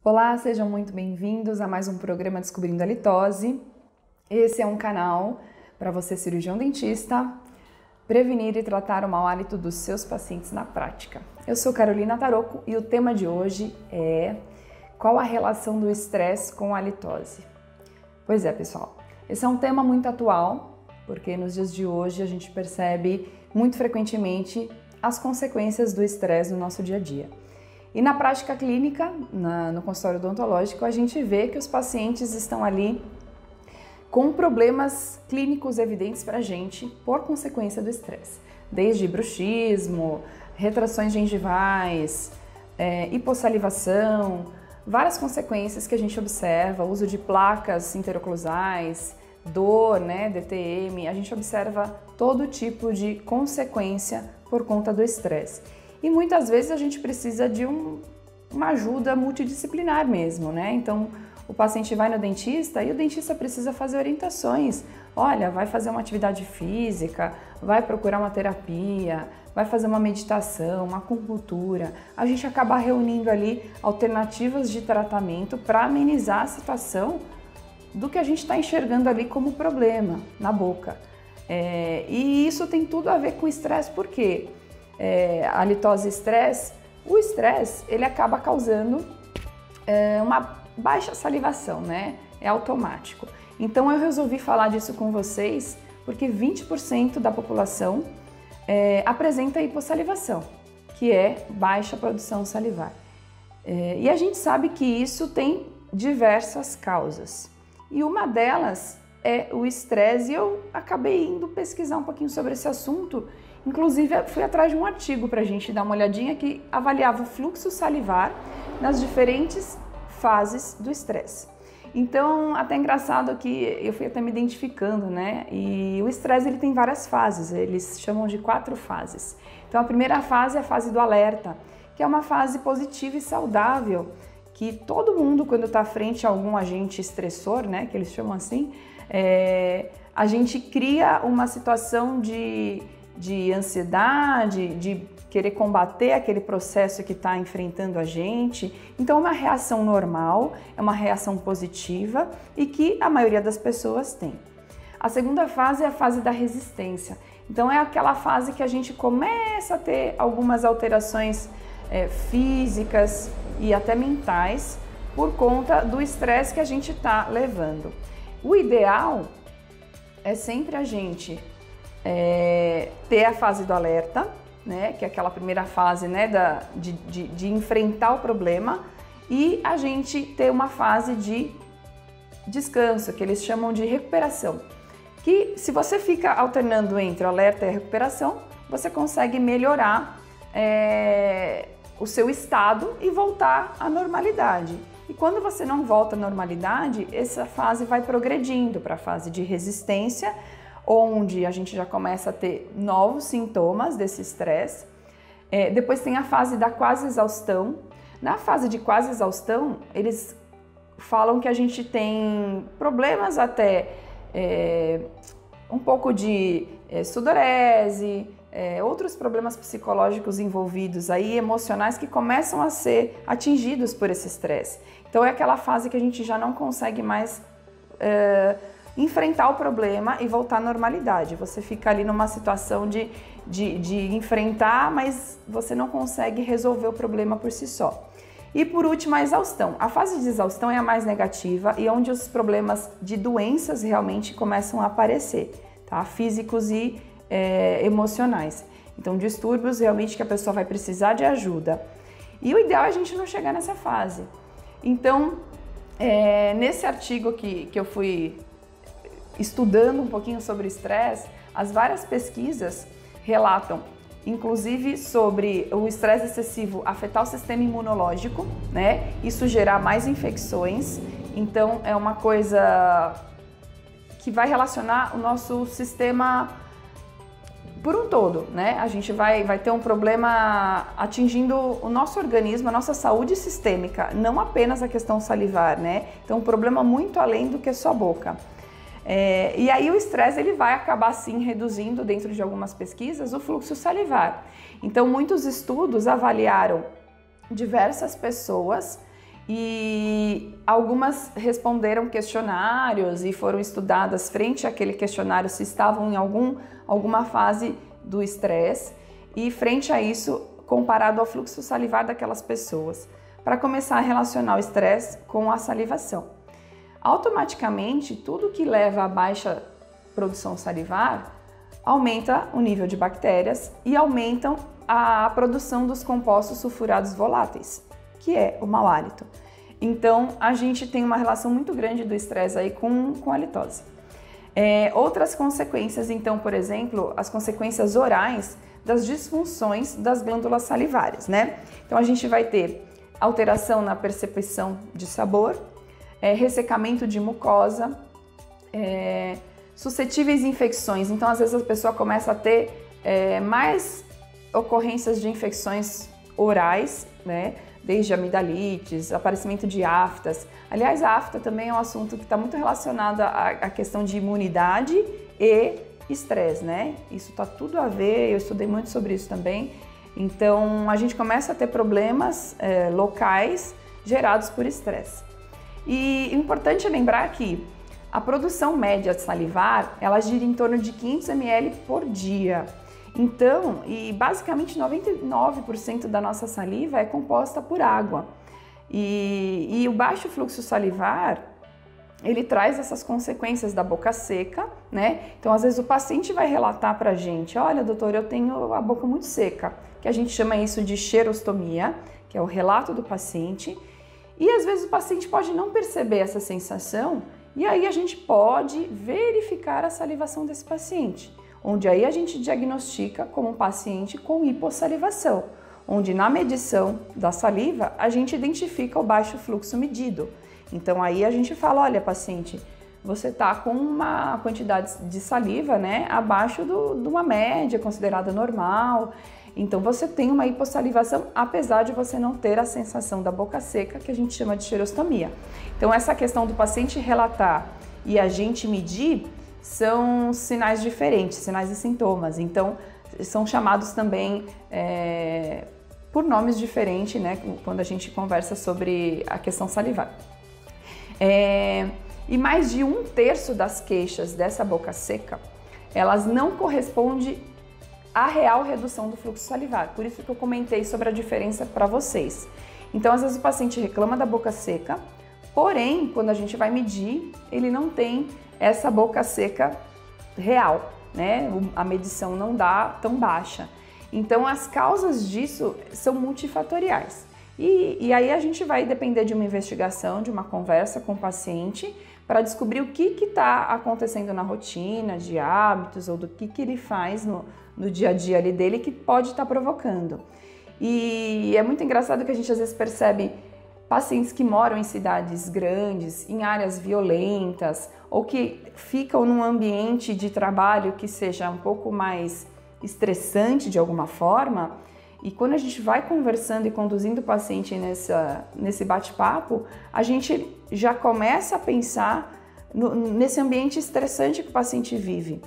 Olá, sejam muito bem-vindos a mais um programa Descobrindo a Litose. Esse é um canal para você, cirurgião dentista, prevenir e tratar o mau hálito dos seus pacientes na prática. Eu sou Carolina Taroco e o tema de hoje é: qual a relação do estresse com a litose? Pois é, pessoal, esse é um tema muito atual, porque nos dias de hoje a gente percebe muito frequentemente as consequências do estresse no nosso dia a dia. E na prática clínica, no consultório odontológico, a gente vê que os pacientes estão ali com problemas clínicos evidentes para a gente por consequência do estresse. Desde bruxismo, retrações gengivais, hipossalivação, várias consequências que a gente observa, uso de placas interoclusais, dor, DTM, a gente observa todo tipo de consequência por conta do estresse. E muitas vezes a gente precisa de uma ajuda multidisciplinar mesmo, Então, o paciente vai no dentista e o dentista precisa fazer orientações. Olha, vai fazer uma atividade física, vai procurar uma terapia, vai fazer uma meditação, uma acupuntura. A gente acaba reunindo ali alternativas de tratamento para amenizar a situação do que a gente está enxergando ali como problema na boca. E isso tem tudo a ver com o estresse, por quê? A litose estresse, o estresse ele acaba causando uma baixa salivação, É automático. Então eu resolvi falar disso com vocês porque 20% da população apresenta hipossalivação, que é baixa produção salivar. E a gente sabe que isso tem diversas causas. E uma delas é o estresse, e eu acabei indo pesquisar um pouquinho sobre esse assunto. Inclusive, fui atrás de um artigo para a gente dar uma olhadinha que avaliava o fluxo salivar nas diferentes fases do estresse. Então, até engraçado que eu fui até me identificando, E o estresse ele tem várias fases, eles chamam de 4 fases. Então, a primeira fase é a fase do alerta, que é uma fase positiva e saudável, que todo mundo, quando está frente a algum agente estressor, que eles chamam assim, a gente cria uma situação de ansiedade, de querer combater aquele processo que está enfrentando a gente. Então é uma reação normal, é uma reação positiva e que a maioria das pessoas tem. A segunda fase é a fase da resistência. Então é aquela fase que a gente começa a ter algumas alterações físicas e até mentais por conta do estresse que a gente está levando. O ideal é sempre a gente ter a fase do alerta, que é aquela primeira fase de enfrentar o problema, e a gente ter uma fase de descanso, que eles chamam de recuperação, que se você fica alternando entre o alerta e a recuperação, você consegue melhorar o seu estado e voltar à normalidade. E quando você não volta à normalidade, essa fase vai progredindo para a fase de resistência, onde a gente já começa a ter novos sintomas desse estresse. Depois tem a fase da quase exaustão. Na fase de quase exaustão, eles falam que a gente tem problemas até um pouco de sudorese, outros problemas psicológicos envolvidos aí, emocionais, que começam a ser atingidos por esse estresse. Então é aquela fase que a gente já não consegue mais enfrentar o problema e voltar à normalidade. Você fica ali numa situação de enfrentar, mas você não consegue resolver o problema por si só. E por último, a exaustão. A fase de exaustão é a mais negativa e onde os problemas de doenças realmente começam a aparecer, tá? Físicos e emocionais. Então, distúrbios realmente que a pessoa vai precisar de ajuda. E o ideal é a gente não chegar nessa fase. Então, nesse artigo que eu fui estudando um pouquinho sobre estresse, as várias pesquisas relatam, inclusive, sobre o estresse excessivo afetar o sistema imunológico, Isso gerar mais infecções. Então, é uma coisa que vai relacionar o nosso sistema por um todo, A gente vai ter um problema atingindo o nosso organismo, a nossa saúde sistêmica, não apenas a questão salivar, Então, um problema muito além do que a sua boca. E aí o estresse ele vai acabar sim reduzindo, dentro de algumas pesquisas, o fluxo salivar. Então muitos estudos avaliaram diversas pessoas e algumas responderam questionários e foram estudadas frente àquele questionário se estavam em alguma fase do estresse e frente a isso comparado ao fluxo salivar daquelas pessoas, para começar a relacionar o estresse com a salivação. Automaticamente, tudo que leva a baixa produção salivar aumenta o nível de bactérias e aumentam a produção dos compostos sulfurados voláteis, que é o mau hálito. Então, a gente tem uma relação muito grande do estresse aí com a litose. Outras consequências, então, por exemplo, as consequências orais das disfunções das glândulas salivares, né? Então, a gente vai ter alteração na percepção de sabor, ressecamento de mucosa, suscetíveis a infecções. Então, às vezes a pessoa começa a ter mais ocorrências de infecções orais, né? Desde amidalites, aparecimento de aftas. Aliás, a afta também é um assunto que está muito relacionado à questão de imunidade e estresse, né? Isso está tudo a ver, eu estudei muito sobre isso também. Então, a gente começa a ter problemas locais gerados por estresse. E o importante é lembrar que a produção média salivar, ela gira em torno de 500 ml por dia. Então, e basicamente 99% da nossa saliva é composta por água. E o baixo fluxo salivar, ele traz essas consequências da boca seca, né? Então, às vezes o paciente vai relatar pra gente, olha, doutor, eu tenho a boca muito seca, que a gente chama isso de xerostomia, que é o relato do paciente. E às vezes o paciente pode não perceber essa sensação, e aí a gente pode verificar a salivação desse paciente, onde aí a gente diagnostica como um paciente com hipossalivação, onde na medição da saliva a gente identifica o baixo fluxo medido. Então aí a gente fala, olha paciente, você está com uma quantidade de saliva, né, abaixo de uma média considerada normal, então você tem uma hipossalivação, apesar de você não ter a sensação da boca seca, que a gente chama de xerostomia. Então essa questão do paciente relatar e a gente medir são sinais diferentes, sinais e sintomas, então são chamados também por nomes diferentes, né, quando a gente conversa sobre a questão salivar. E mais de 1/3 das queixas dessa boca seca, elas não correspondem à real redução do fluxo salivar, por isso que eu comentei sobre a diferença para vocês. Então, às vezes o paciente reclama da boca seca, porém, quando a gente vai medir, ele não tem essa boca seca real, né? A medição não dá tão baixa. Então, as causas disso são multifatoriais. E aí a gente vai depender de uma investigação, de uma conversa com o paciente, para descobrir o que está acontecendo na rotina, de hábitos, ou do que ele faz no dia a dia ali dele que pode estar provocando. E é muito engraçado que a gente às vezes percebe pacientes que moram em cidades grandes, em áreas violentas, ou que ficam num ambiente de trabalho que seja um pouco mais estressante de alguma forma, e quando a gente vai conversando e conduzindo o paciente nesse bate-papo, a gente já começa a pensar nesse ambiente estressante que o paciente vive.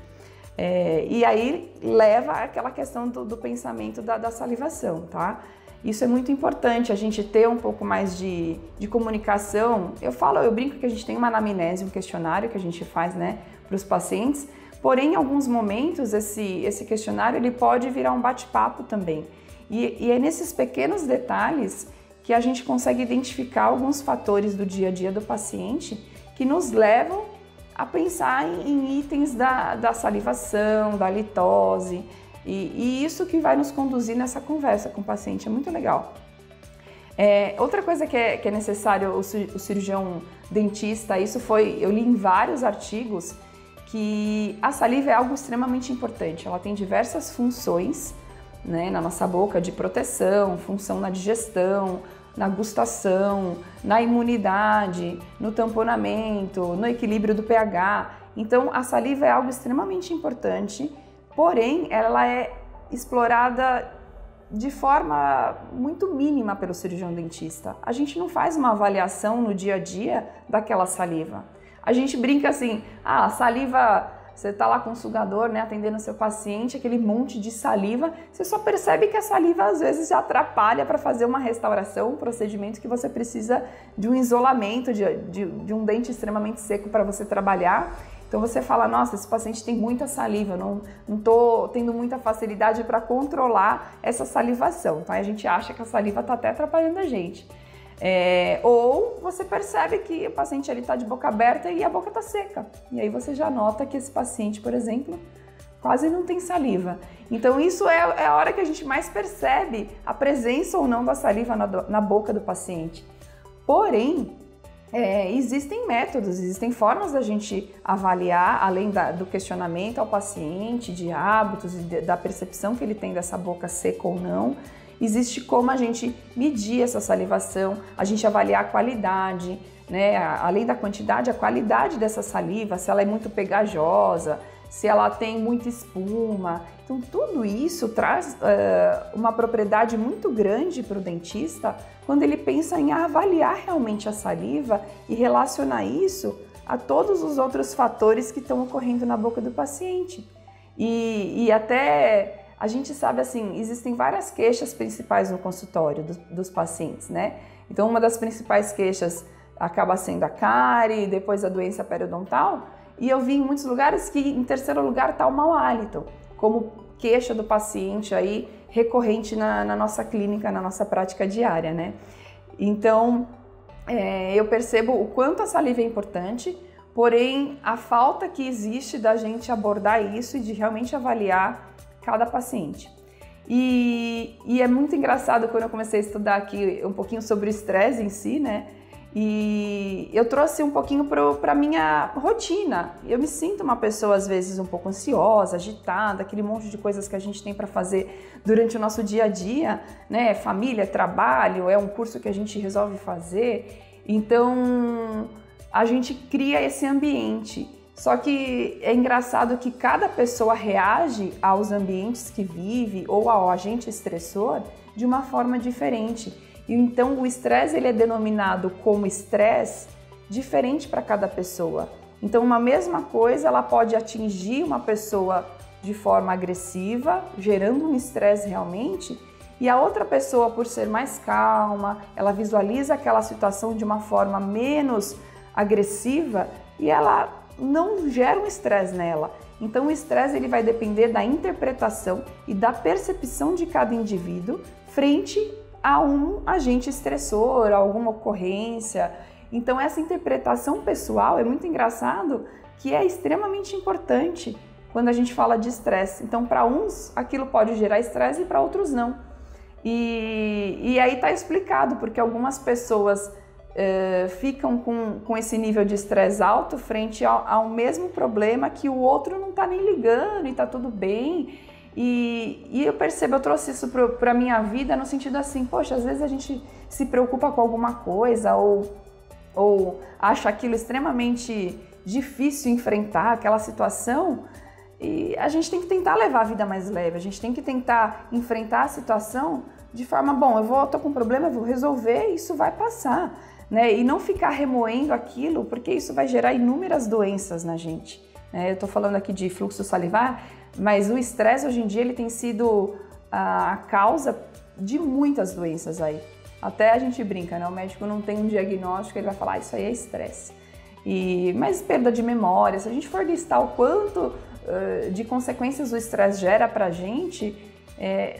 E aí leva àquela questão do pensamento da salivação, tá? Isso é muito importante, a gente ter um pouco mais de comunicação. Eu brinco que a gente tem uma anamnese, um questionário que a gente faz, né, para os pacientes, porém, em alguns momentos, esse questionário ele pode virar um bate-papo também. E é nesses pequenos detalhes que a gente consegue identificar alguns fatores do dia a dia do paciente que nos levam a pensar em itens da salivação, da litose, e isso que vai nos conduzir nessa conversa com o paciente, é muito legal. Outra coisa que é necessário o cirurgião dentista, eu li em vários artigos, que a saliva é algo extremamente importante, ela tem diversas funções, né, na nossa boca, de proteção, função na digestão, na gustação, na imunidade, no tamponamento, no equilíbrio do pH. Então, a saliva é algo extremamente importante, porém, ela é explorada de forma muito mínima pelo cirurgião dentista. A gente não faz uma avaliação no dia a dia daquela saliva. A gente brinca assim, a saliva você tá lá com o sugador, né, atendendo o seu paciente, aquele monte de saliva, você só percebe que a saliva às vezes atrapalha para fazer uma restauração, um procedimento que você precisa de um isolamento, de um dente extremamente seco para você trabalhar. Então você fala, nossa, esse paciente tem muita saliva, não tô tendo muita facilidade para controlar essa salivação. Então a gente acha que a saliva está até atrapalhando a gente. Ou você percebe que o paciente ali está de boca aberta e a boca está seca. E aí você já nota que esse paciente, por exemplo, quase não tem saliva. Então isso é a hora que a gente mais percebe a presença ou não da saliva na boca do paciente. Porém, existem métodos, existem formas da gente avaliar, além do questionamento ao paciente, de hábitos e da percepção que ele tem dessa boca seca ou não. Existe como a gente medir essa salivação, a gente avaliar a qualidade, né? Além da quantidade, a qualidade dessa saliva, se ela é muito pegajosa, se ela tem muita espuma. Então tudo isso traz uma propriedade muito grande para o dentista quando ele pensa em avaliar realmente a saliva e relacionar isso a todos os outros fatores que estão ocorrendo na boca do paciente. E até a gente sabe assim, existem várias queixas principais no consultório dos pacientes, né? Então uma das principais queixas acaba sendo a cárie, depois a doença periodontal. E eu vi em muitos lugares que em terceiro lugar está o mau hálito, como queixa do paciente aí recorrente na nossa clínica, na nossa prática diária, né? Então, eu percebo o quanto a saliva é importante, porém a falta que existe da gente abordar isso e de realmente avaliar cada paciente. E é muito engraçado quando eu comecei a estudar aqui um pouquinho sobre o estresse em si, né? E eu trouxe um pouquinho para a minha rotina. Eu me sinto uma pessoa, às vezes, um pouco ansiosa, agitada, aquele monte de coisas que a gente tem para fazer durante o nosso dia a dia, né? Família, trabalho, é um curso que a gente resolve fazer. Então, a gente cria esse ambiente. Só que é engraçado que cada pessoa reage aos ambientes que vive ou ao agente estressor de uma forma diferente. E então o estresse ele é denominado como estresse diferente para cada pessoa. Então uma mesma coisa ela pode atingir uma pessoa de forma agressiva, gerando um estresse realmente, e a outra pessoa, por ser mais calma, ela visualiza aquela situação de uma forma menos agressiva e ela não gera um estresse nela. Então o estresse ele vai depender da interpretação e da percepção de cada indivíduo frente a um agente estressor, a alguma ocorrência. Então essa interpretação pessoal é muito engraçado, que é extremamente importante quando a gente fala de estresse. Então para uns aquilo pode gerar estresse e para outros não. E aí está explicado porque algumas pessoas ficam com esse nível de estresse alto frente ao mesmo problema que o outro não está nem ligando e está tudo bem. E eu percebo, eu trouxe isso para a minha vida no sentido assim, poxa, às vezes a gente se preocupa com alguma coisa ou acha aquilo extremamente difícil enfrentar, aquela situação, e a gente tem que tentar levar a vida mais leve, a gente tem que tentar enfrentar a situação de forma, bom, tô com um problema, eu vou resolver, isso vai passar, né? E não ficar remoendo aquilo, porque isso vai gerar inúmeras doenças na gente. Eu estou falando aqui de fluxo salivar, mas o estresse hoje em dia ele tem sido a causa de muitas doenças aí. Até a gente brinca, né? O médico não tem um diagnóstico, ele vai falar, isso aí é estresse. Mas perda de memória, se a gente for listar o quanto de consequências o estresse gera pra gente,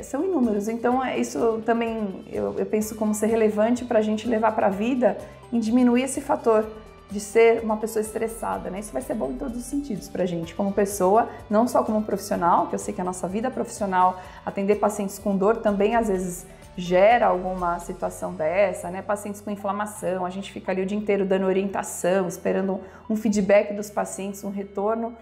são inúmeros. Então isso também eu penso como ser relevante pra gente levar pra vida em diminuir esse fator de ser uma pessoa estressada, né? Isso vai ser bom em todos os sentidos pra gente, como pessoa, não só como profissional, que eu sei que a nossa vida profissional, atender pacientes com dor também às vezes gera alguma situação dessa, né? Pacientes com inflamação, a gente fica ali o dia inteiro dando orientação, esperando um feedback dos pacientes, um retorno,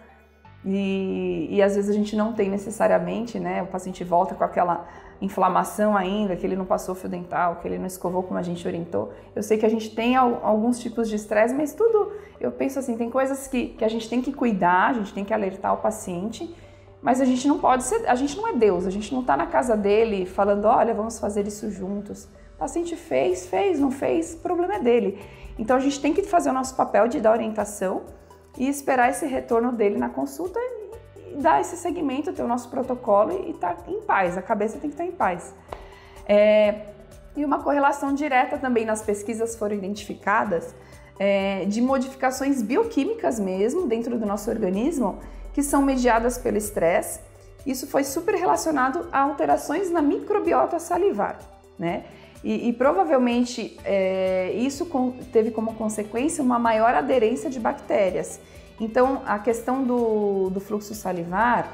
e às vezes a gente não tem necessariamente, né? O paciente volta com aquela inflamação ainda, que ele não passou fio dental, que ele não escovou como a gente orientou. Eu sei que a gente tem alguns tipos de estresse, mas tudo, eu penso assim, tem coisas que a gente tem que cuidar, a gente tem que alertar o paciente, mas a gente não pode ser, a gente não é Deus, a gente não está na casa dele falando, olha, vamos fazer isso juntos. O paciente fez, não fez, o problema é dele. Então a gente tem que fazer o nosso papel de dar orientação, e esperar esse retorno dele na consulta e dar esse segmento, ter o nosso protocolo e estar em paz, a cabeça tem que estar em paz. E uma correlação direta também nas pesquisas foram identificadas de modificações bioquímicas mesmo dentro do nosso organismo que são mediadas pelo estresse. Isso foi super relacionado a alterações na microbiota salivar, né? E provavelmente isso teve como consequência uma maior aderência de bactérias. Então, a questão do fluxo salivar,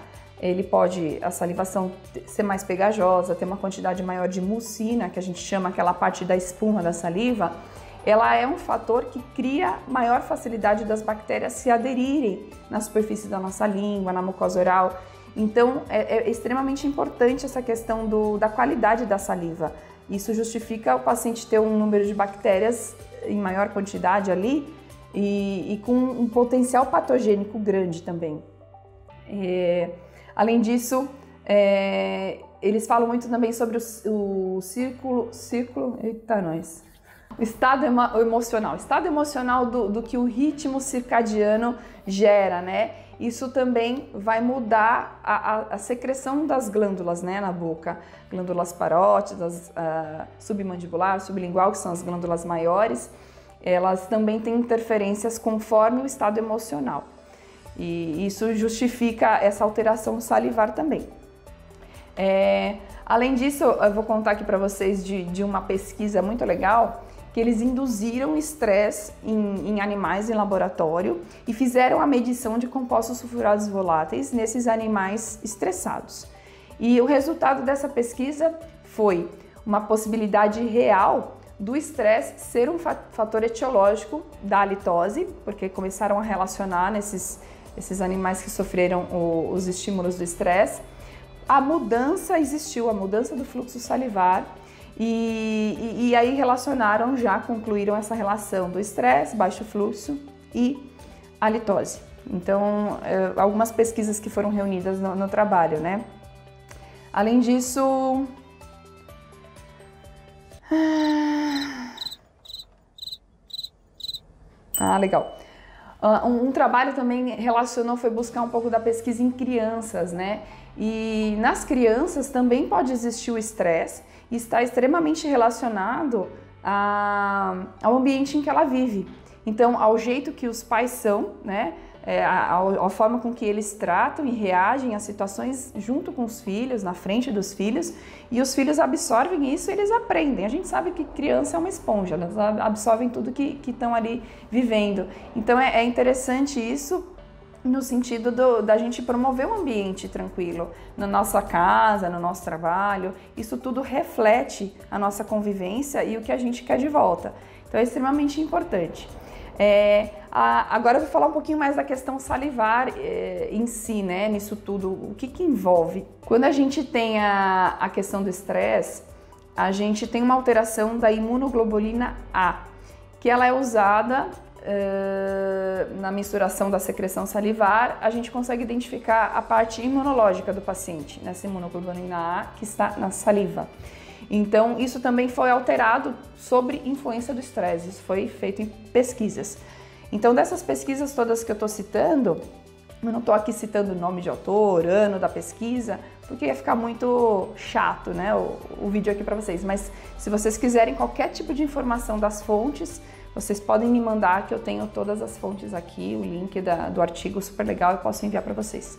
a salivação ser mais pegajosa, ter uma quantidade maior de mucina, que a gente chama aquela parte da espuma da saliva, ela é um fator que cria maior facilidade das bactérias se aderirem na superfície da nossa língua, na mucosa oral. Então, é extremamente importante essa questão da qualidade da saliva. Isso justifica o paciente ter um número de bactérias em maior quantidade ali e com um potencial patogênico grande também. Além disso, eles falam muito também sobre o estado emocional. Estado emocional do que o ritmo circadiano gera, né? Isso também vai mudar a secreção das glândulas, né, na boca. Glândulas parótidas, submandibular, sublingual, que são as glândulas maiores, elas também têm interferências conforme o estado emocional. E isso justifica essa alteração salivar também. Além disso, eu vou contar aqui para vocês de uma pesquisa muito legal, que eles induziram estresse em animais em laboratório e fizeram a medição de compostos sulfurados voláteis nesses animais estressados. E o resultado dessa pesquisa foi uma possibilidade real do estresse ser um fator etiológico da halitose, porque começaram a relacionar esses animais que sofreram os estímulos do estresse. A mudança do fluxo salivar, e aí concluíram essa relação do estresse, baixo fluxo e halitose. Então, algumas pesquisas que foram reunidas no trabalho, né? Além disso... legal. Um trabalho também foi buscar um pouco da pesquisa em crianças, né? E nas crianças também pode existir o estresse e está extremamente relacionado ao ambiente em que ela vive. Então, ao jeito que os pais são, né? A forma com que eles tratam e reagem às situações junto com os filhos, na frente dos filhos, e os filhos absorvem isso e eles aprendem. A gente sabe que criança é uma esponja, elas absorvem tudo que estão ali vivendo. Então é interessante isso no sentido da gente promover um ambiente tranquilo na nossa casa, no nosso trabalho. Isso tudo reflete a nossa convivência e o que a gente quer de volta. Então é extremamente importante. Agora eu vou falar um pouquinho mais da questão salivar em si, né, nisso tudo, o que envolve. Quando a gente tem a questão do estresse, a gente tem uma alteração da imunoglobulina A, que ela é usada na mensuração da secreção salivar. A gente consegue identificar a parte imunológica do paciente, nessa imunoglobulina A que está na saliva. Então, isso também foi alterado sobre influência do estresse, isso foi feito em pesquisas. Então, dessas pesquisas todas que eu estou citando, eu não estou aqui citando o nome de autor, ano da pesquisa, porque ia ficar muito chato, né, o vídeo aqui para vocês. Mas se vocês quiserem qualquer tipo de informação das fontes, vocês podem me mandar, que eu tenho todas as fontes aqui, o link do artigo super legal, eu posso enviar para vocês.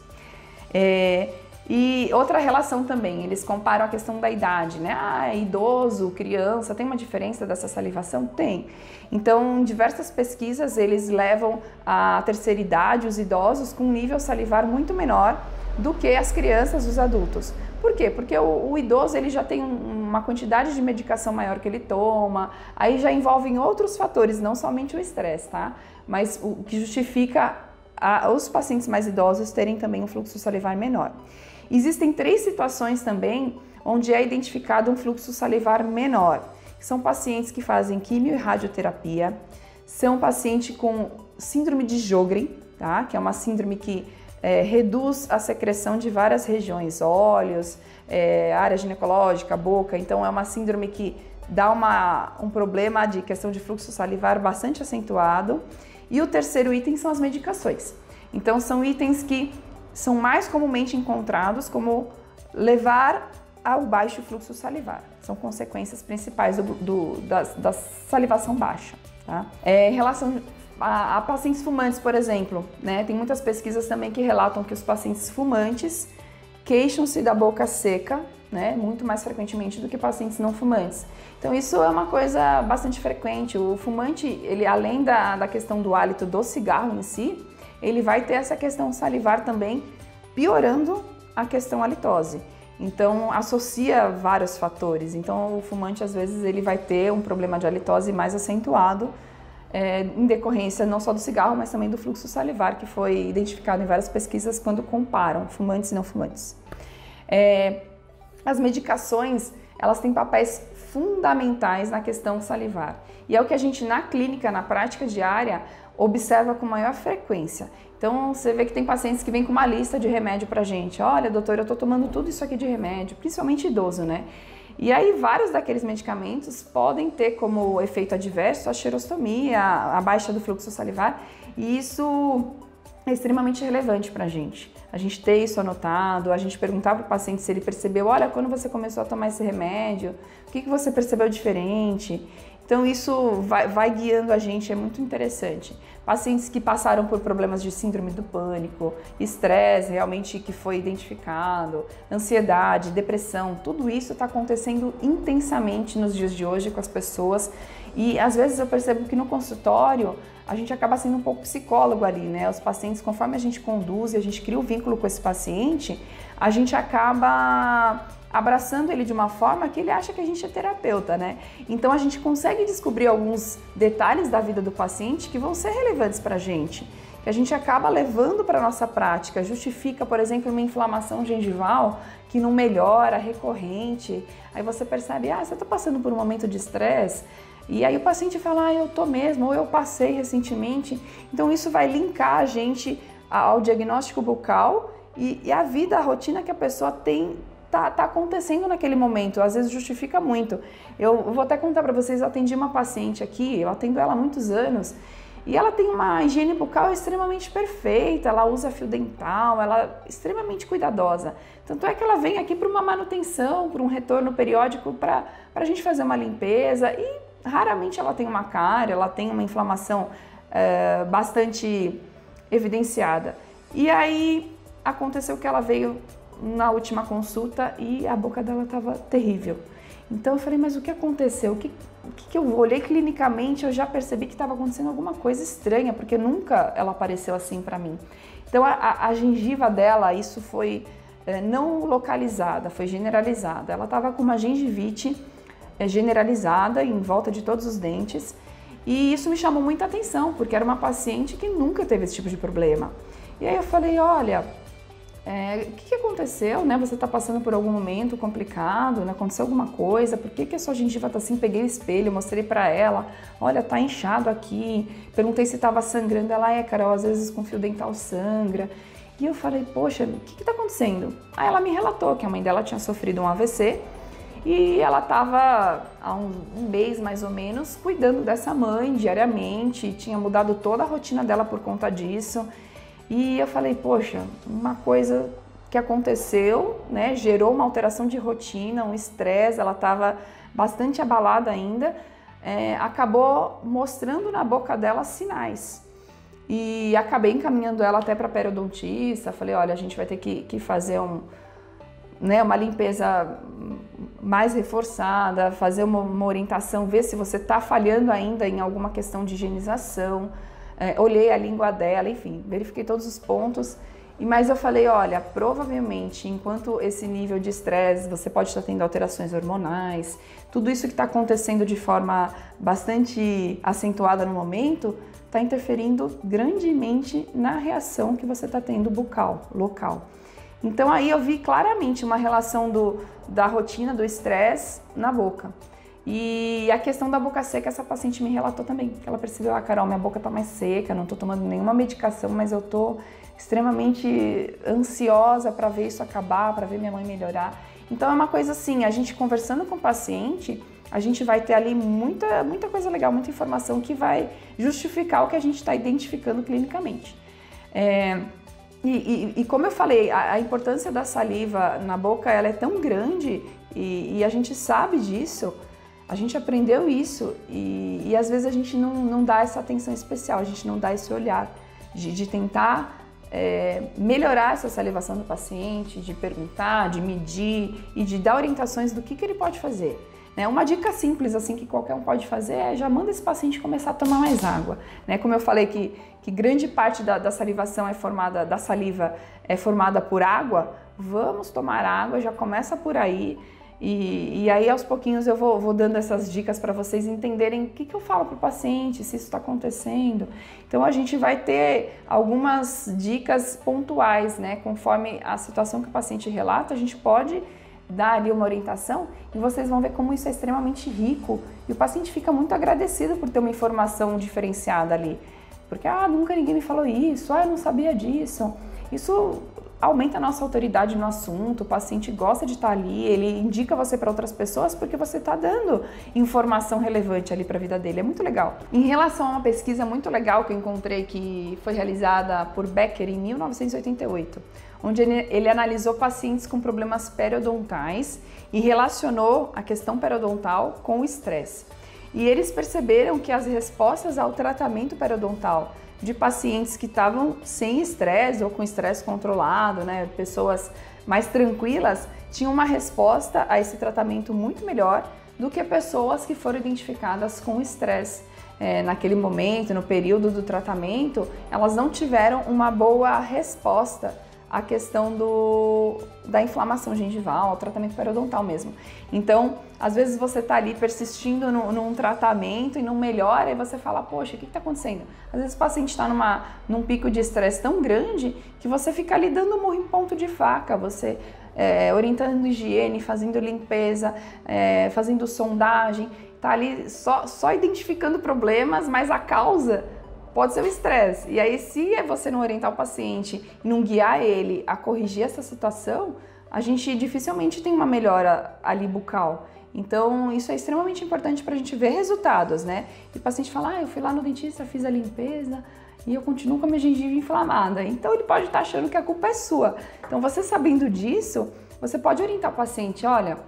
E outra relação também, eles comparam a questão da idade, né? Idoso, criança, tem uma diferença dessa salivação? Tem. Então, em diversas pesquisas, eles levam a terceira idade, os idosos, com um nível salivar muito menor do que as crianças, os adultos. Por quê? Porque o idoso ele já tem uma quantidade de medicação maior que ele toma, aí já envolvem outros fatores, não somente o estresse, tá? Mas o que justifica os pacientes mais idosos terem também um fluxo salivar menor. Existem 3 situações também onde é identificado um fluxo salivar menor. São pacientes que fazem quimio e radioterapia, são pacientes com síndrome de Sjögren, tá? Que é uma síndrome que reduz a secreção de várias regiões, olhos, área ginecológica, boca. Então é uma síndrome que dá um problema de questão de fluxo salivar bastante acentuado. E o terceiro item são as medicações. Então, são itens que são mais comumente encontrados como levar ao baixo fluxo salivar. São consequências principais da salivação baixa. Tá? Em relação a pacientes fumantes, por exemplo, né? Tem muitas pesquisas também que relatam que os pacientes fumantes queixam-se da boca seca, né? Muito mais frequentemente do que pacientes não fumantes. Então isso é uma coisa bastante frequente. O fumante, ele além da questão do hálito do cigarro em si, ele vai ter essa questão salivar também, piorando a questão halitose. Então associa vários fatores. Então o fumante às vezes ele vai ter um problema de halitose mais acentuado, em decorrência não só do cigarro, mas também do fluxo salivar, que foi identificado em várias pesquisas quando comparam fumantes e não fumantes. As medicações, elas têm papéis fundamentais na questão salivar. E é o que a gente na clínica, na prática diária, observa com maior frequência. Então você vê que tem pacientes que vêm com uma lista de remédio pra gente. Olha, doutor, eu tô tomando tudo isso aqui de remédio, principalmente idoso, né? E aí vários daqueles medicamentos podem ter como efeito adverso a xerostomia, a baixa do fluxo salivar, e isso é extremamente relevante para a gente ter isso anotado, a gente perguntar para o paciente se ele percebeu, olha, quando você começou a tomar esse remédio, o que você percebeu diferente? Então isso vai guiando a gente, é muito interessante. Pacientes que passaram por problemas de síndrome do pânico, estresse realmente que foi identificado, ansiedade, depressão, tudo isso está acontecendo intensamente nos dias de hoje com as pessoas. E às vezes eu percebo que no consultório a gente acaba sendo um pouco psicólogo ali, né? Os pacientes, conforme a gente conduz e a gente cria um vínculo com esse paciente, a gente acaba abraçando ele de uma forma que ele acha que a gente é terapeuta, né? Então a gente consegue descobrir alguns detalhes da vida do paciente que vão ser relevantes para a gente, que a gente acaba levando para a nossa prática, justifica, por exemplo, uma inflamação gengival que não melhora, recorrente, aí você percebe, você está passando por um momento de estresse, e aí o paciente fala, eu tô mesmo, ou eu passei recentemente. Então isso vai linkar a gente ao diagnóstico bucal e a vida, a rotina que a pessoa tem, tá acontecendo naquele momento, às vezes justifica muito. Eu vou até contar para vocês, eu atendi uma paciente aqui, eu atendo ela há muitos anos, e ela tem uma higiene bucal extremamente perfeita, ela usa fio dental, ela é extremamente cuidadosa. Tanto é que ela vem aqui para uma manutenção, para um retorno periódico, para a gente fazer uma limpeza, e raramente ela tem uma cárie, ela tem uma inflamação bastante evidenciada. E aí aconteceu que ela veio na última consulta e a boca dela estava terrível. Então eu falei, mas o que aconteceu? O que eu olhei clinicamente, eu já percebi que estava acontecendo alguma coisa estranha, porque nunca ela apareceu assim para mim. Então a gengiva dela, isso foi não localizada, foi generalizada. Ela estava com uma gengivite generalizada em volta de todos os dentes, e isso me chamou muita atenção, porque era uma paciente que nunca teve esse tipo de problema. E aí eu falei, olha, o que aconteceu, né? Você está passando por algum momento complicado, né? Aconteceu alguma coisa? Por que a sua gengiva está assim? Peguei o espelho, mostrei para ela, olha, tá inchado aqui. Perguntei se estava sangrando, ela Carol, às vezes com fio dental sangra. E eu falei, poxa, o que está acontecendo? Aí ela me relatou que a mãe dela tinha sofrido um AVC e ela estava há um mês mais ou menos cuidando dessa mãe diariamente, tinha mudado toda a rotina dela por conta disso. E eu falei, poxa, uma coisa que aconteceu, né, gerou uma alteração de rotina, um estresse, ela estava bastante abalada ainda, acabou mostrando na boca dela sinais. E acabei encaminhando ela até para periodontista, falei, olha, a gente vai ter que fazer uma limpeza mais reforçada, fazer uma orientação, ver se você está falhando ainda em alguma questão de higienização. Olhei a língua dela, enfim, verifiquei todos os pontos, mas eu falei, olha, provavelmente, enquanto esse nível de estresse, você pode estar tendo alterações hormonais, tudo isso que está acontecendo de forma bastante acentuada no momento, está interferindo grandemente na reação que você está tendo bucal, local. Então aí eu vi claramente uma relação da rotina, do estresse na boca. E a questão da boca seca, essa paciente me relatou também, que ela percebeu, Carol, minha boca tá mais seca, não tô tomando nenhuma medicação, mas eu tô extremamente ansiosa para ver isso acabar, para ver minha mãe melhorar. Então é uma coisa assim, a gente conversando com o paciente, a gente vai ter ali muita coisa legal, muita informação que vai justificar o que a gente está identificando clinicamente. E como eu falei, a importância da saliva na boca ela é tão grande e a gente sabe disso, a gente aprendeu isso e às vezes a gente não dá essa atenção especial, a gente não dá esse olhar de tentar melhorar essa salivação do paciente, de perguntar, de medir e de dar orientações do que ele pode fazer. Né? Uma dica simples assim que qualquer um pode fazer é já manda esse paciente começar a tomar mais água. Né? Como eu falei que grande parte da salivação da saliva é formada por água, vamos tomar água, já começa por aí. E aí aos pouquinhos eu vou dando essas dicas para vocês entenderem o que eu falo para o paciente, se isso está acontecendo. Então a gente vai ter algumas dicas pontuais, né? Conforme a situação que o paciente relata, a gente pode dar ali uma orientação e vocês vão ver como isso é extremamente rico e o paciente fica muito agradecido por ter uma informação diferenciada ali. Porque, nunca ninguém me falou isso, eu não sabia disso. Isso aumenta a nossa autoridade no assunto, o paciente gosta de estar ali, ele indica você para outras pessoas porque você está dando informação relevante ali para a vida dele, é muito legal. Em relação a uma pesquisa muito legal que eu encontrei que foi realizada por Becker em 1988, onde ele analisou pacientes com problemas periodontais e relacionou a questão periodontal com o estresse. E eles perceberam que as respostas ao tratamento periodontal de pacientes que estavam sem estresse ou com estresse controlado, né, pessoas mais tranquilas, tinham uma resposta a esse tratamento muito melhor do que pessoas que foram identificadas com estresse. Naquele momento, no período do tratamento, elas não tiveram uma boa resposta à questão da inflamação gengival, o tratamento periodontal mesmo. Então, às vezes você está ali persistindo num tratamento e não melhora, e você fala, poxa, o que está acontecendo? Às vezes o paciente está num pico de estresse tão grande que você fica ali dando murro em ponto de faca, você orientando higiene, fazendo limpeza, fazendo sondagem, está ali só identificando problemas, mas a causa pode ser o estresse. E aí, se você não orientar o paciente e não guiar ele a corrigir essa situação, a gente dificilmente tem uma melhora ali bucal. Então, isso é extremamente importante para a gente ver resultados, né? E o paciente fala, eu fui lá no dentista, fiz a limpeza e eu continuo com a minha gengiva inflamada. Então, ele pode estar achando que a culpa é sua. Então, você sabendo disso, você pode orientar o paciente, olha,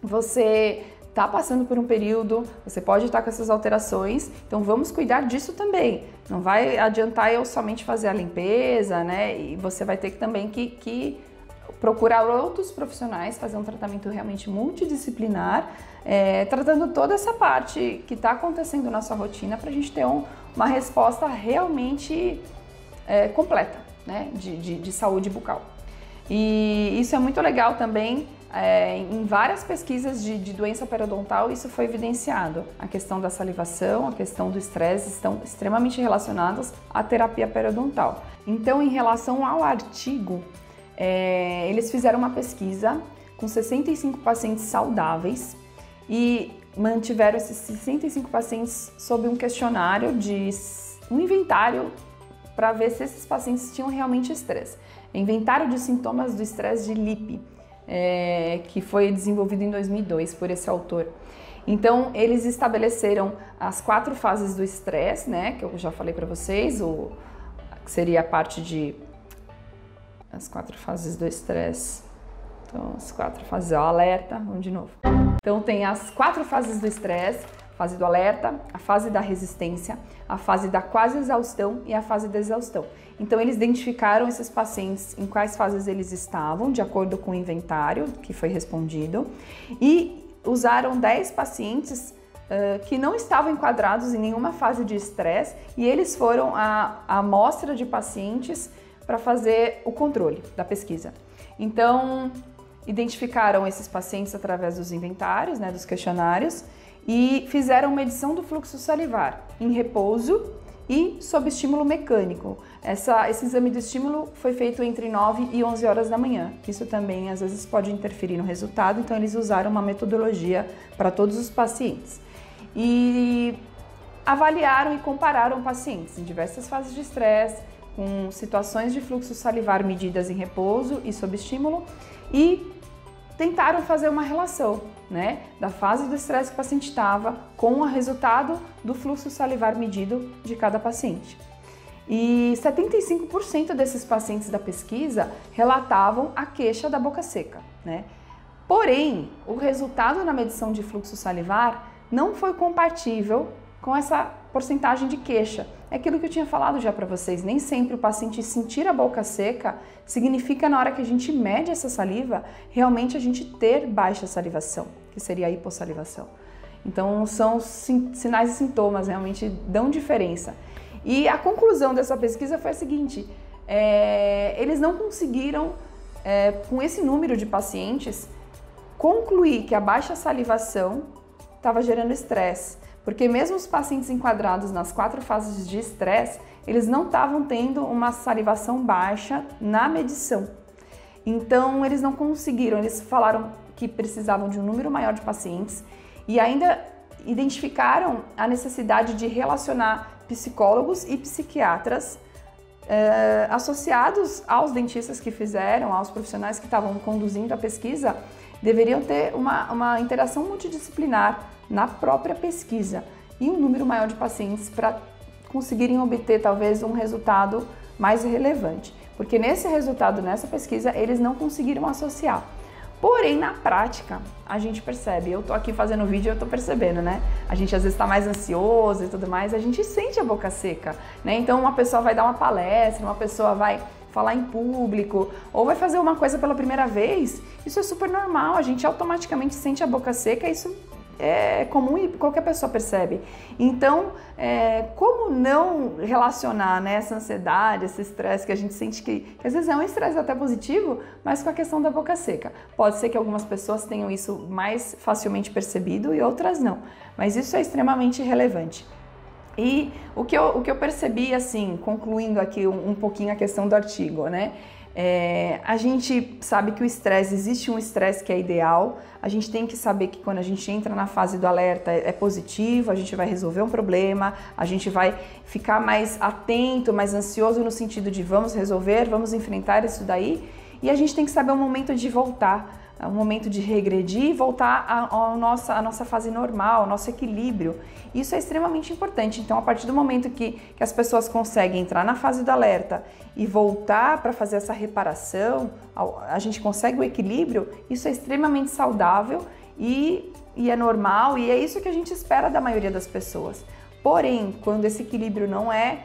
você está passando por um período, você pode estar com essas alterações, então vamos cuidar disso também. Não vai adiantar eu somente fazer a limpeza, né? E você vai ter também que procurar outros profissionais, fazer um tratamento realmente multidisciplinar, tratando toda essa parte que está acontecendo na sua rotina para a gente ter uma resposta realmente completa, né? de saúde bucal. E isso é muito legal também. Em várias pesquisas de doença periodontal isso foi evidenciado. A questão da salivação, a questão do estresse estão extremamente relacionadas à terapia periodontal. Então, em relação ao artigo, eles fizeram uma pesquisa com 65 pacientes saudáveis e mantiveram esses 65 pacientes sob um questionário um inventário para ver se esses pacientes tinham realmente estresse. Inventário de sintomas do estresse de Lippi. Que foi desenvolvido em 2002 por esse autor. Então, eles estabeleceram as 4 fases do estresse, né, que eu já falei para vocês, que seria a parte as 4 fases do estresse. Então, as 4 fases, alerta, vamos de novo. Então, tem as 4 fases do estresse, a fase do alerta, a fase da resistência, a fase da quase exaustão e a fase da exaustão. Então, eles identificaram esses pacientes em quais fases eles estavam, de acordo com o inventário que foi respondido, e usaram 10 pacientes que não estavam enquadrados em nenhuma fase de estresse, e eles foram a amostra de pacientes para fazer o controle da pesquisa. Então, identificaram esses pacientes através dos inventários, né, dos questionários, e fizeram medição do fluxo salivar em repouso e sob estímulo mecânico. Esse exame do estímulo foi feito entre 9 e 11 horas da manhã. Isso também às vezes pode interferir no resultado, então eles usaram uma metodologia para todos os pacientes. E avaliaram e compararam pacientes em diversas fases de estresse, com situações de fluxo salivar medidas em repouso e sob estímulo, e tentaram fazer uma relação, né, da fase do estresse que o paciente estava com o resultado do fluxo salivar medido de cada paciente. E 75% desses pacientes da pesquisa relatavam a queixa da boca seca, né? Porém, o resultado na medição de fluxo salivar não foi compatível com essa porcentagem de queixa. É aquilo que eu tinha falado já para vocês, nem sempre o paciente sentir a boca seca significa na hora que a gente mede essa saliva, realmente a gente ter baixa salivação, que seria a hipossalivação. Então são sinais e sintomas, realmente dão diferença. E a conclusão dessa pesquisa foi a seguinte, eles não conseguiram, com esse número de pacientes, concluir que a baixa salivação estava gerando estresse, porque mesmo os pacientes enquadrados nas 4 fases de estresse, eles não estavam tendo uma salivação baixa na medição. Então eles não conseguiram, eles falaram que precisavam de um número maior de pacientes e ainda identificaram a necessidade de relacionar psicólogos e psiquiatras associados aos dentistas que fizeram, aos profissionais que estavam conduzindo a pesquisa, deveriam ter uma interação multidisciplinar na própria pesquisa e um número maior de pacientes para conseguirem obter talvez um resultado mais relevante. Porque nesse resultado, nessa pesquisa, eles não conseguiram associar. Porém, na prática, a gente percebe, eu tô aqui fazendo vídeo e eu tô percebendo, né? A gente às vezes tá mais ansioso e tudo mais, a gente sente a boca seca, né? Então uma pessoa vai dar uma palestra, uma pessoa vai falar em público ou vai fazer uma coisa pela primeira vez, isso é super normal, a gente automaticamente sente a boca seca, isso é comum e qualquer pessoa percebe. Então, como não relacionar, né, essa ansiedade, esse estresse que a gente sente que às vezes é um estresse até positivo, mas com a questão da boca seca. Pode ser que algumas pessoas tenham isso mais facilmente percebido e outras não, mas isso é extremamente relevante. E o que eu percebi, assim, concluindo aqui um pouquinho a questão do artigo, né? A gente sabe que o estresse, existe um estresse que é ideal, a gente tem que saber que quando a gente entra na fase do alerta é positivo, a gente vai resolver um problema, a gente vai ficar mais atento, mais ansioso no sentido de vamos resolver, vamos enfrentar isso daí, e a gente tem que saber o momento de voltar, um momento de regredir e voltar à nossa fase normal, ao nosso equilíbrio. Isso é extremamente importante. Então, a partir do momento que as pessoas conseguem entrar na fase do alerta e voltar para fazer essa reparação, a gente consegue o equilíbrio, isso é extremamente saudável e é normal e é isso que a gente espera da maioria das pessoas. Porém, quando esse equilíbrio não é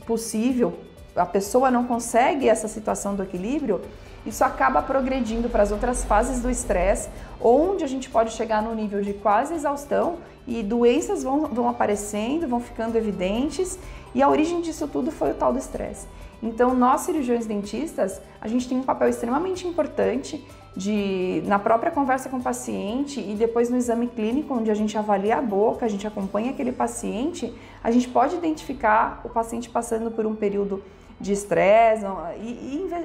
possível, a pessoa não consegue essa situação do equilíbrio, isso acaba progredindo para as outras fases do estresse, onde a gente pode chegar no nível de quase exaustão e doenças vão aparecendo, vão ficando evidentes e a origem disso tudo foi o tal do estresse. Então, nós cirurgiões dentistas, a gente tem um papel extremamente importante na própria conversa com o paciente e depois no exame clínico, onde a gente avalia a boca, a gente acompanha aquele paciente, a gente pode identificar o paciente passando por um período de estresse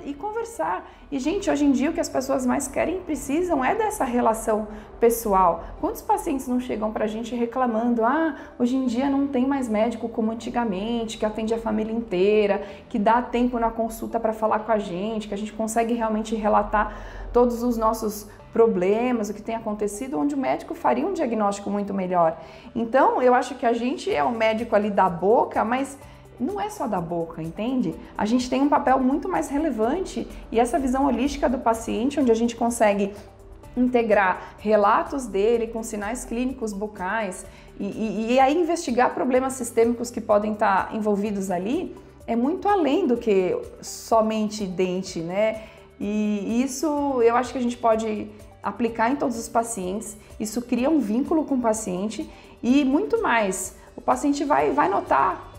e conversar. E, gente, hoje em dia o que as pessoas mais querem e precisam é dessa relação pessoal. Quantos pacientes não chegam pra gente reclamando, hoje em dia não tem mais médico como antigamente, que atende a família inteira, que dá tempo na consulta para falar com a gente consegue realmente relatar todos os nossos problemas, o que tem acontecido, onde o médico faria um diagnóstico muito melhor. Então, eu acho que a gente é o médico ali da boca, mas não é só da boca, entende? A gente tem um papel muito mais relevante e essa visão holística do paciente, onde a gente consegue integrar relatos dele com sinais clínicos bucais e aí investigar problemas sistêmicos que podem estar envolvidos ali, é muito além do que somente dente, né? E isso eu acho que a gente pode aplicar em todos os pacientes, isso cria um vínculo com o paciente e muito mais, o paciente vai notar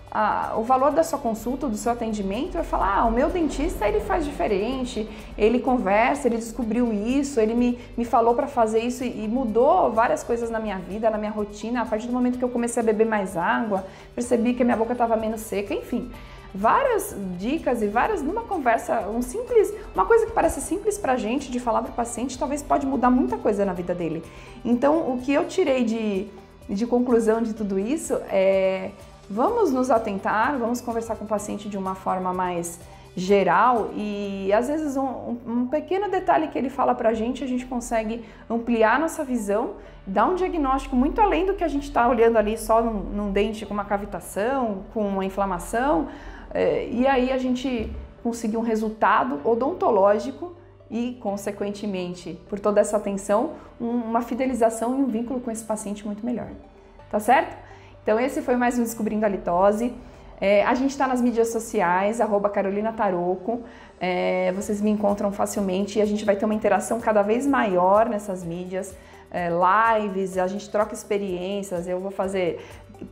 o valor da sua consulta, do seu atendimento, vai falar, o meu dentista ele faz diferente, ele conversa, ele descobriu isso, ele me falou para fazer isso e mudou várias coisas na minha vida, na minha rotina, a partir do momento que eu comecei a beber mais água, percebi que a minha boca estava menos seca, enfim. Várias dicas e numa conversa, uma coisa que parece simples pra gente de falar pro paciente, talvez pode mudar muita coisa na vida dele. Então, o que eu tirei de conclusão de tudo isso é: vamos nos atentar, vamos conversar com o paciente de uma forma mais geral e às vezes um pequeno detalhe que ele fala pra gente, a gente consegue ampliar nossa visão, dar um diagnóstico muito além do que a gente está olhando ali só num dente com uma cavitação, com uma inflamação, e aí a gente conseguir um resultado odontológico e, consequentemente, por toda essa atenção, uma fidelização e um vínculo com esse paciente muito melhor. Tá certo? Então esse foi mais um Descobrindo a Litose. A gente está nas mídias sociais, @CarolinaTarocco, vocês me encontram facilmente e a gente vai ter uma interação cada vez maior nessas mídias, lives, a gente troca experiências, eu vou fazer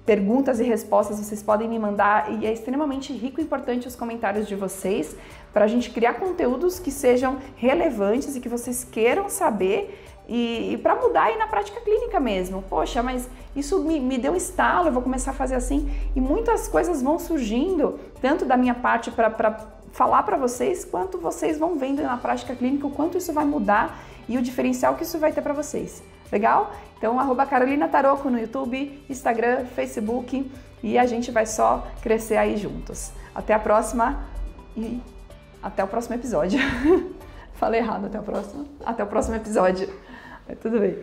perguntas e respostas, vocês podem me mandar e é extremamente rico e importante os comentários de vocês para a gente criar conteúdos que sejam relevantes e que vocês queiram saber e para mudar aí na prática clínica mesmo. Poxa, mas isso me deu estalo, eu vou começar a fazer assim e muitas coisas vão surgindo, tanto da minha parte para falar para vocês, quanto vocês vão vendo na prática clínica o quanto isso vai mudar e o diferencial que isso vai ter para vocês. Legal? Então, @CarolinaTarocco no YouTube, Instagram, Facebook e a gente vai só crescer aí juntos. Até a próxima e até o próximo episódio. Falei errado, até o próximo episódio. Tudo bem.